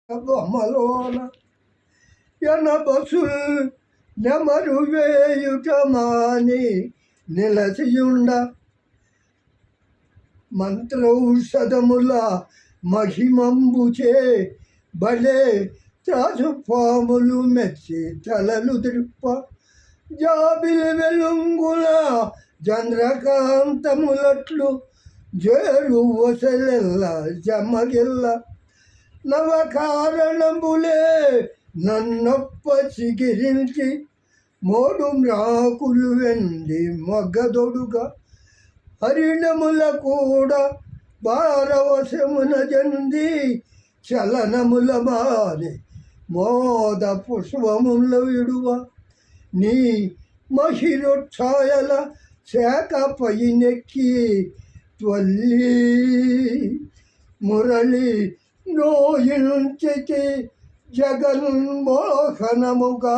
బొమ్మలోన ఎనబసుల్ నెమరు వేయుట మాని నిలసియుండ మంత్రౌషధముల మహిమంబుచే బలే త్రాసుపాములు మెచ్చి తలలు త్రిప్ప జాబిలి వెలుంగుల చంద్రకాంతములట్లు జేరు వసలెల్ల జమగిల్ల నవకారణములే నన్నొప్ప చిగిరించి మోడు మ్రాకులు వెండి మొగ్గదొడుగా హరిణముల కూడా భారవశమున జంది చలనముల మాని మోద పుష్పముల విడువ నీ మహిరొచ్ఛాయల శాఖ పైనెక్కి త్వల్లి మురళి నోయించి జగన్మోహనముగా